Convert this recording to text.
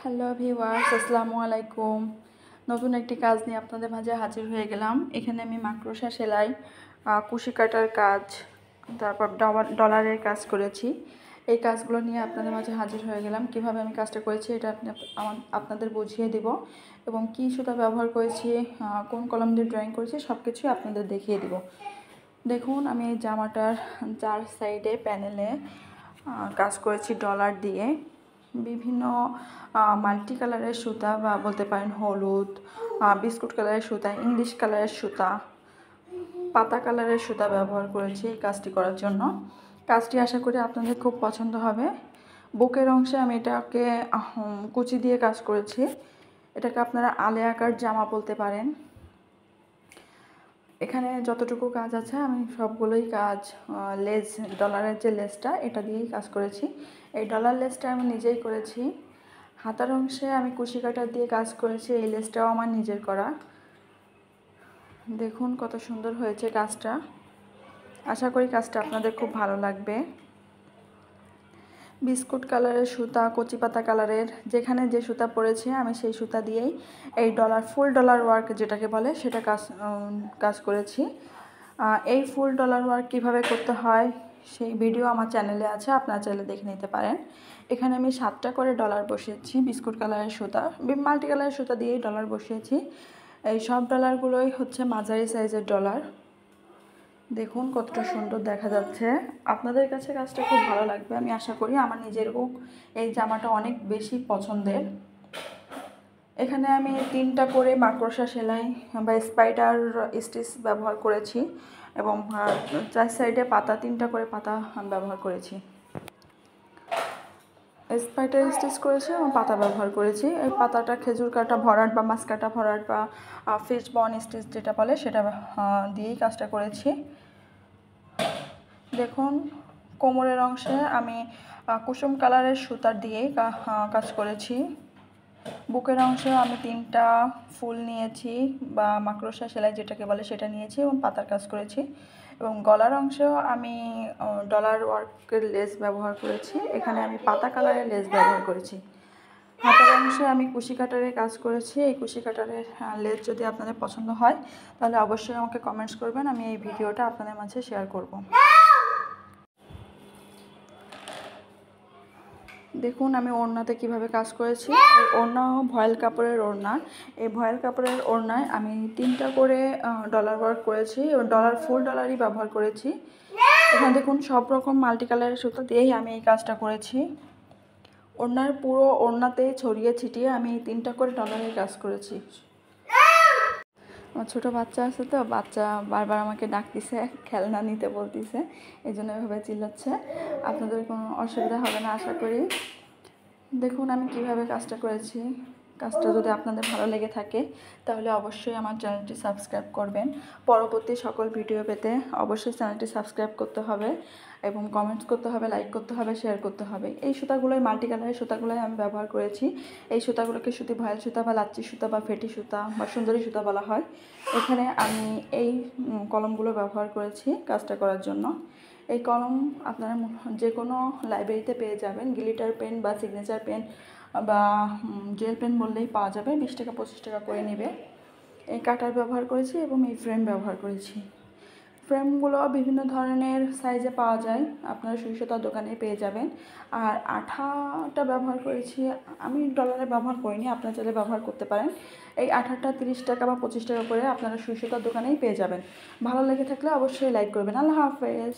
Hello viewers, আসসালামু আলাইকুম। নতুন একটি কাজ নিয়ে আপনাদের মাঝে হাজির হয়ে গেলাম। এখানে আমি মাকড়সা সেলাই, কুশি কাটার কাজ, তারপর ডলারের কাজ করেছি। এই কাজগুলো নিয়ে আপনাদের মাঝে হাজির হয়ে গেলাম। কিভাবে আমি কাজটা করেছি এটা আপনাদের বুঝিয়ে দিব, এবং কী সুতা ব্যবহার করেছি, কোন কলম দিয়ে ড্রয়িং করেছি, সব কিছুই আপনাদের দেখিয়ে দিব। দেখুন, আমি এই জামাটার 4 সাইডে প্যানেলে কাজ করেছি ডলার দিয়ে। বিভিন্ন মাল্টি কালারের সুতা, বা বলতে পারেন হলুদ, বিস্কুট কালারের সুতা, ইংলিশ কালারের সুতা, পাতা কালারের সুতা ব্যবহার করেছি এই কাজটি করার জন্য। কাজটি আশা করি আপনাদের খুব পছন্দ হবে। বুকের অংশে আমি এটাকে কুচি দিয়ে কাজ করেছি। এটাকে আপনারা আলে আকার জামা বলতে পারেন। এখানে যতটুকু কাজ আছে আমি সবগুলোই কাজ লেস, ডলারের যে লেসটা, এটা দিয়েই কাজ করেছি। এই ডলার লেসটা আমি নিজেই করেছি। হাতার অংশে আমি কুশি কাটার দিয়ে কাজ করেছি, এই লেসটাও আমার নিজের করা। দেখুন কত সুন্দর হয়েছে কাজটা। আশা করি কাজটা আপনাদের খুব ভালো লাগবে। বিস্কুট কালারের সুতা, কচি পাতা কালারের, যেখানে যে সুতা পড়েছে আমি সেই সুতা দিয়েই এই ডলার, ফুল ডলার ওয়ার্ক যেটাকে বলে, সেটা কাজ করেছি। এই ফুল ডলার ওয়ার্ক কীভাবে করতে হয় সেই ভিডিও আমার চ্যানেলে আছে, আপনারা চাইলে দেখে নিতে পারেন। এখানে আমি 7টা করে ডলার বসিয়েছি বিস্কুট কালারের সুতা, মাল্টি কালারের সুতা দিয়েই ডলার বসিয়েছি। এই সব ডলারগুলোই হচ্ছে মাঝারি সাইজের ডলার। দেখুন কতটা সুন্দর দেখা যাচ্ছে। আপনাদের কাছে কাজটা খুব ভালো লাগবে আমি আশা করি। আমার নিজেরও এই জামাটা অনেক বেশি পছন্দের। এখানে আমি 3টা করে মাকড়সা সেলাই বা স্পাইডার স্টিচ ব্যবহার করেছি, এবং 4 সাইডে পাতা, 3টা করে পাতা ব্যবহার করেছি। স্পাইডার স্টিচ করেছি এবং পাতা ব্যবহার করেছি। এই পাতাটা খেজুর কাটা ভরাট বা মাছ কাটা ভরাট বা ফিশ বন স্টিচ যেটা বলে, সেটা দিয়েই কাজটা করেছি। দেখুন, কোমরের অংশে আমি কুসুম কালারের সুতার দিয়েই কাজ করেছি। বুকের অংশেও আমি 3টা ফুল নিয়েছি, বা মাকড়সা সেলাই যেটাকে বলে সেটা নিয়েছি, এবং পাতার কাজ করেছি। এবং গলার অংশেও আমি ডলার ওয়ার্কের লেস ব্যবহার করেছি। এখানে আমি পাতা কালারের লেস ব্যবহার করেছি। হাতের অংশে আমি কুশি কাটারের কাজ করেছি। এই কুশি কাটারের লেস যদি আপনাদের পছন্দ হয় তাহলে অবশ্যই আমাকে কমেন্টস করবেন, আমি এই ভিডিওটা আপনাদের মাঝে শেয়ার করব। দেখুন আমি ওড়নাতে কিভাবে কাজ করেছি। এই ওড়না ভয়েল কাপড়ের ওড়না। এই ভয়েল কাপড়ের ওড়নায় আমি 3টা করে ডলার ওয়ার্ক করেছি, এবং ডলার, ফুল ডলারই ব্যবহার করেছি। এখানে দেখুন সব রকম মাল্টি কালারের সুতো দিয়েই আমি এই কাজটা করেছি। ওড়নার পুরো ওড়নাতে ছড়িয়ে ছিটিয়ে আমি 3টা করে ডলারের কাজ করেছি। আমার ছোটো বাচ্চা আছে, তো বাচ্চা বারবার আমাকে ডাকতেছে, খেলনা নিতে বলতেছে, এই জন্য এভাবে চিল্লাচ্ছে। আপনাদের কোনো অসুবিধা হবে না আশা করি। দেখুন আমি কিভাবে কাজটা করেছি। কাজটা যদি আপনাদের ভালো লেগে থাকে তাহলে অবশ্যই আমার চ্যানেলটি সাবস্ক্রাইব করবেন। পরবর্তী সকল ভিডিও পেতে অবশ্যই চ্যানেলটি সাবস্ক্রাইব করতে হবে, এবং কমেন্টস করতে হবে, লাইক করতে হবে, শেয়ার করতে হবে। এই সুতাগুলোই, মাল্টি কালারের সুতাগুলোই আমি ব্যবহার করেছি। এই সুতাগুলোকে সুতি ভয়েল সুতা বা লাচ্চি সুতা বা ফেটি সুতা বা সুন্দরী সুতা বলা হয়। এখানে আমি এই কলমগুলো ব্যবহার করেছি কাজটা করার জন্য। এই কলম আপনারা যে কোনো লাইব্রেরিতে পেয়ে যাবেন। গ্লিটার পেন বা সিগনেচার পেন বা জেল পেন বললেই পাওয়া যাবে, 20 টাকা 25 টাকা করে নেবে। এই কাটার ব্যবহার করেছি, এবং এই ফ্রেম ব্যবহার করেছি। ফ্রেমগুলো বিভিন্ন ধরনের সাইজে পাওয়া যায়, আপনারা সুই সুতার দোকানে পেয়ে যাবেন। আর আঠাটা ব্যবহার করেছি, আমি ডলারে ব্যবহার করিনি, আপনারা চাইলে ব্যবহার করতে পারেন। এই আঠাটা 30 টাকা বা 25 টাকা করে আপনারা সুই সুতার দোকানেই পেয়ে যাবেন। ভালো লেগে থাকলে অবশ্যই লাইক করবেন। আল্লাহ হাফেজ।